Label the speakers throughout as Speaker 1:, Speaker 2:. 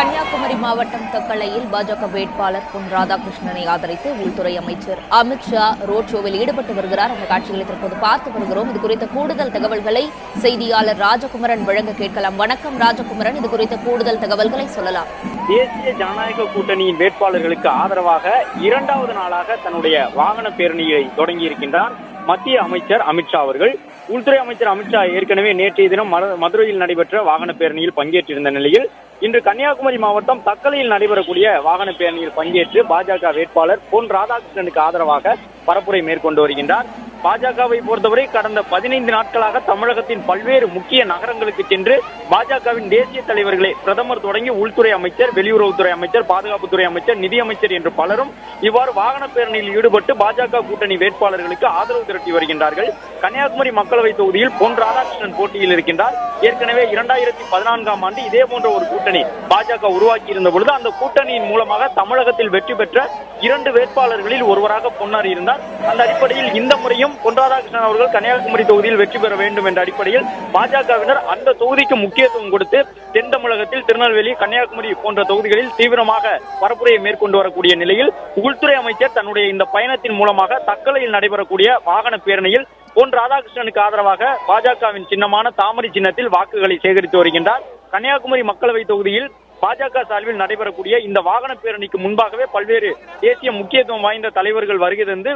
Speaker 1: கன்னியாகுமரி மாவட்டம் தக்கலையில் பாஜக வேட்பாளர் பொன் ராதாகிருஷ்ணனை ஆதரித்து உள்துறை அமைச்சர் அமித்ஷா ரோட் ஷோவில் ஈடுபட்டு வருகிறார். அந்த காட்சிகளை தற்போது பார்த்து வருகிறோம். இது குறித்த கூடுதல் தகவல்களை செய்தியாளர் ராஜகுமரன் வழங்க கேட்கலாம். வணக்கம் ராஜகுமரன், இது குறித்த கூடுதல் தகவல்களை சொல்லலாம்.
Speaker 2: தேசிய ஜனநாயக கூட்டணியின் வேட்பாளர்களுக்கு ஆதரவாக இரண்டாவது நாளாக தன்னுடைய வாகன பேரணியை தொடங்கியிருக்கின்றார் மத்திய அமைச்சர் அமித்ஷா அவர்கள். உள்துறை அமைச்சர் அமித்ஷா ஏற்கனவே நேற்றைய தினம் மதுரையில் நடைபெற்ற வாகன பேரணியில் பங்கேற்றிருந்த நிலையில் இன்று கன்னியாகுமரி மாவட்டம் தக்கலையில் நடைபெறக்கூடிய வாகன பேரணியில் பங்கேற்று பாஜக வேட்பாளர் பொன் ராதாகிருஷ்ணனுக்கு ஆதரவாக பரப்புரை மேற்கொண்டு வருகின்றார். பாஜகவை பொறுத்தவரை கடந்த 15 நாட்களாக தமிழகத்தின் பல்வேறு முக்கிய நகரங்களுக்கு சென்று பாஜகவின் தேசிய தலைவர்களை பிரதமர் தொடங்கி உள்துறை அமைச்சர், வெளியுறவுத்துறை அமைச்சர், பாதுகாப்புத்துறை அமைச்சர், நிதியமைச்சர் என்று பலரும் இவ்வாறு வாகன பேரணியில் ஈடுபட்டு பாஜக கூட்டணி வேட்பாளர்களுக்கு ஆதரவு திரட்டி வருகின்றார்கள். கன்னியாகுமரி மக்களவை தொகுதியில் பொன் ராதாகிருஷ்ணன் போட்டியில் இருக்கின்றார். ஏற்கனவே 2014ஆம் ஆண்டு இதே போன்ற ஒரு கூட்டணி பாஜக உருவாக்கி இருந்த பொழுது அந்த கூட்டணியின் மூலமாக தமிழகத்தில் வெற்றி பெற்ற 2 வேட்பாளர்களில் ஒருவராக பொன்னார் இருந்தார். அந்த அடிப்படையில் இந்த முறையும் பொன் ராதாகிருஷ்ணன் அவர்கள் கன்னியாகுமரி தொகுதியில் வெற்றி பெற வேண்டும் என்ற அடிப்படையில் பாஜகவினர் அந்த தொகுதிக்கு முக்கியத்துவம் கொடுத்து தென் தமிழகத்தில் திருநெல்வேலி, கன்னியாகுமரி போன்ற தொகுதிகளில் தீவிரமாக பரப்புரையை மேற்கொண்டு வரக்கூடிய நிலையில் உள்துறை அமைச்சர் தன்னுடைய இந்த பயணத்தின் மூலமாக தக்கலையில் நடைபெறக்கூடிய வாகன பேரணியில் பொன் ராதாகிருஷ்ணனுக்கு ஆதரவாக பாஜகவின் சின்னமான தாமரை சின்னத்தில் வாக்குகளை சேகரித்து வருகின்றார். கன்னியாகுமரி மக்களவை தொகுதியில் பாஜக சார்பில் நடைபெறக்கூடிய இந்த வாகன பேரணிக்கு முன்பாகவே பல்வேறு தேசிய முக்கியத்துவம் வாய்ந்த தலைவர்கள் வருகை தந்து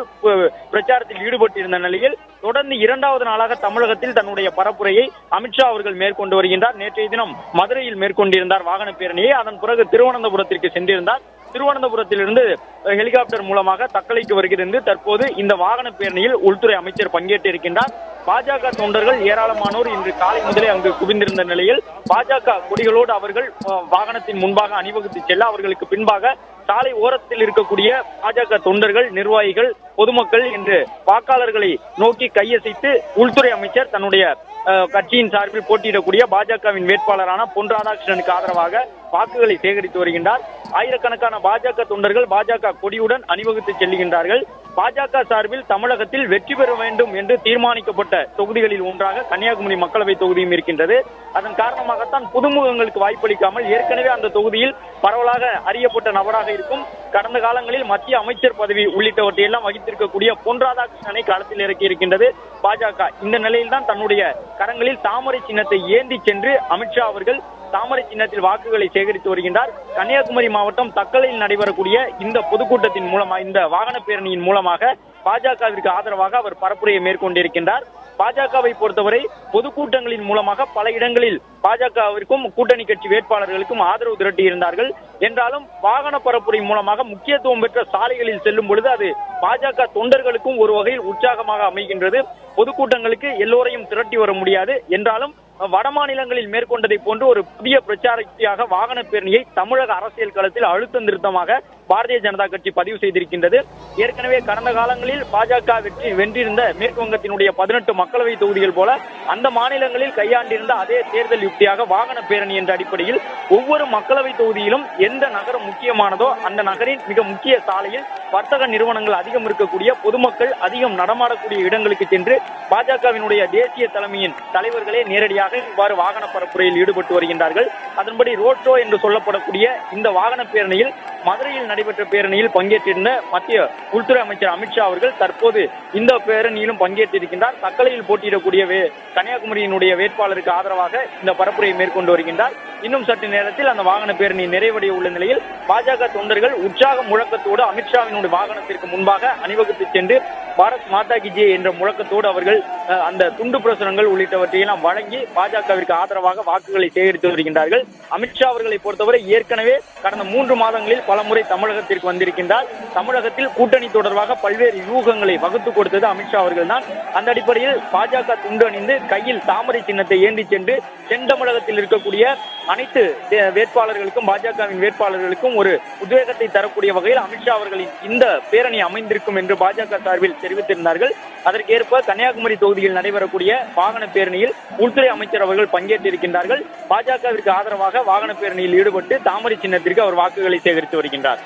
Speaker 2: பிரச்சாரத்தில் ஈடுபட்டிருந்த நிலையில் தொடர்ந்து இரண்டாவது நாளாக தமிழகத்தில் தன்னுடைய பரப்புரையை அமித்ஷா அவர்கள் மேற்கொண்டு வருகின்றார். நேற்றைய தினம் மதுரையில் மேற்கொண்டிருந்தார் வாகன பேரணியை. அதன் பிறகு திருவனந்தபுரத்திற்கு சென்றிருந்தார். திருவனந்தபுரத்திலிருந்து ஹெலிகாப்டர் மூலமாக தக்கலைக்கு வருகிறது. தற்போது இந்த வாகன பேரணியில் உள்துறை அமைச்சர் பங்கேற்றிருக்கின்றார். பாஜக தொண்டர்கள் ஏராளமானோர் இன்று காலை முதலே அங்கு குவிந்திருந்த நிலையில் பாஜக கொடிகளோடு அவர்கள் வாகனத்தின் முன்பாக அணிவகுத்து செல்ல அவர்களுக்கு பின்பாக சாலை ஓரத்தில் இருக்கக்கூடிய பாஜக தொண்டர்கள், நிர்வாகிகள், பொதுமக்கள் என்று வாக்காளர்களை நோக்கி கையசைத்து உள்துறை அமைச்சர் தன்னுடைய கட்சியின் சார்பில் போட்டியிடக்கூடிய பாஜகவின் வேட்பாளரான பொன் ராதாகிருஷ்ணனுக்கு ஆதரவாக வாக்குகளை சேகரித்து வருகின்றார். ஆயிரக்கணக்கான பாஜக தொண்டர்கள் பாஜக கொடியுடன் அணிவகுத்து செல்லுகின்றார்கள். பாஜக சார்பில் தமிழகத்தில் வெற்றி பெற வேண்டும் என்று தீர்மானிக்கப்பட்ட தொகுதிகளில் ஒன்றாக கன்னியாகுமரி மக்களவை தொகுதியும் இருக்கின்றது. அதன் காரணமாகத்தான் புதுமுகங்களுக்கு வாய்ப்பளிக்காமல் ஏற்கனவே அந்த தொகுதியில் பரவலாக அறியப்பட்ட நபராக இருக்கும், கடந்த காலங்களில் மத்திய அமைச்சர் பதவி உள்ளிட்டவற்றையெல்லாம் வகித்திருக்கக்கூடிய பொன் ராதாகிருஷ்ணனை களத்தில் இறக்கி இருக்கின்றது பாஜக. இந்த நிலையில்தான் தன்னுடைய கரங்களில் தாமரை சின்னத்தை ஏந்தி சென்று அமித்ஷா அவர்கள் தாமரை சின்னத்தில் வாக்குகளை சேகரித்து வருகின்றார். கன்னியாகுமரி மாவட்டம் தக்கலையில் நடைபெறக்கூடிய இந்த பொதுக்கூட்டத்தின் மூலமாக, இந்த வாகன பேரணியின் மூலமாக பாஜகவிற்கு ஆதரவாக அவர் பரப்புரையை மேற்கொண்டிருக்கின்றார். பாஜகவை பொறுத்தவரை பொதுக்கூட்டங்களின் மூலமாக பல இடங்களில் பாஜகவிற்கும் கூட்டணி கட்சி வேட்பாளர்களுக்கும் ஆதரவு திரட்டி இருந்தார்கள். என்றாலும் வாகன பரப்புரை மூலமாக முக்கியத்துவம் பெற்ற சாலைகளில் செல்லும் பொழுது அது பாஜக தொண்டர்களுக்கும் ஒரு வகையில் உற்சாகமாக அமைகின்றது. பொதுக்கூட்டங்களுக்கு எல்லோரையும் திரட்டி வர முடியாது என்றாலும் வட மாநிலங்களில் மேற்கொண்டதை போன்று ஒரு புதிய பிரச்சாரத்தியாக வாகன பேரணியை தமிழக அரசியல் களத்தில் அழுத்த நிறுத்தமாக பாரதிய ஜனதா கட்சி பதிவு செய்திருக்கின்றது. ஏற்கனவே கடந்த காலங்களில் பாஜக வென்றிருந்த மேற்கு வங்கத்தினுடைய 18 மக்களவை தொகுதிகள் போல அந்த மாநிலங்களில் கையாண்டிருந்த அதே தேர்தல் யுக்தியாக வாகன பேரணி என்ற அடிப்படையில் ஒவ்வொரு மக்களவை தொகுதியிலும் எந்த நகரம் முக்கியமானதோ அந்த நகரின் மிக முக்கிய சாலையில் வர்த்தக நிறுவனங்கள் அதிகம் இருக்கக்கூடிய, பொதுமக்கள் அதிகம் நடமாடக்கூடிய இடங்களுக்கு சென்று பாஜகவினுடைய தேசிய தலைமையின் தலைவர்களே நேரடியாக இவ்வாறு வாகன பரப்புரையில் ஈடுபட்டு வருகின்றார்கள். அதன்படி ரோட் ஷோ என்று சொல்லப்படக்கூடிய இந்த வாகன பேரணியில் மதுரையில் நடைபெற்ற பேரணியில் பங்கேற்றிருந்த மத்திய உள்துறை அமைச்சர் அமித்ஷா அவர்கள் தற்போது இந்த பேரணியிலும் பங்கேற்றிருக்கின்றார். தக்கலையில் போட்டியிடக்கூடிய கன்னியாகுமரியினுடைய வேட்பாளருக்கு ஆதரவாக இந்த பரப்புரையை மேற்கொண்டு வருகின்றார். இன்னும் சற்று நேரத்தில் அந்த வாகன பேரணி நிறைவடைய உள்ள நிலையில் பாஜக தொண்டர்கள் உற்சாக முழக்கத்தோடு அமித்ஷாவினுடைய வாகனத்திற்கு முன்பாக அணிவகுத்து சென்று பாரத் மாதா கி ஜெய் என்ற முழக்கத்தோடு அவர்கள் அந்த துண்டு பிரசுரங்கள் உள்ளிட்டவற்றையெல்லாம் வழங்கி பாஜகவிற்கு ஆதரவாக வாக்குகளை சேகரித்து வருகின்றார்கள். அமித்ஷா அவர்களை பொறுத்தவரை ஏற்கனவே கடந்த 3 மாதங்களில் பலமுறை தமிழகத்திற்கு வந்திருக்கின்றார். தமிழகத்தில் கூட்டணி தொடர்பாக பல்வேறு யூகங்களை வகுத்து கொடுத்தது அமித்ஷா அவர்கள் தான். அந்த அடிப்படையில் பாஜக துண்டு அணிந்து கையில் தாமரை சின்னத்தை ஏந்தி சென்று தென் தமிழகத்தில் இருக்கக்கூடிய அனைத்து வேட்பாளர்களுக்கும், பாஜகவின் வேட்பாளர்களுக்கும் ஒரு உத்வேகத்தை தரக்கூடிய வகையில் அமித்ஷா அவர்களின் இந்த பேரணி அமைந்திருக்கும் என்று பாஜக சார்பில் தெரிவித்திருந்தார்கள். அதற்கேற்ப கன்னியாகுமரி தொகுதியில் நடைபெறக்கூடிய வாகன பேரணியில் உள்துறை அமைச்சர் அவர்கள் பங்கேற்றிருக்கின்றார்கள். பாஜகவிற்கு ஆதரவாக வாகன பேரணியில் ஈடுபட்டு தாமரை சின்னத்திற்கு அவர் வாக்குகளை சேகரித்து வருகின்றார்.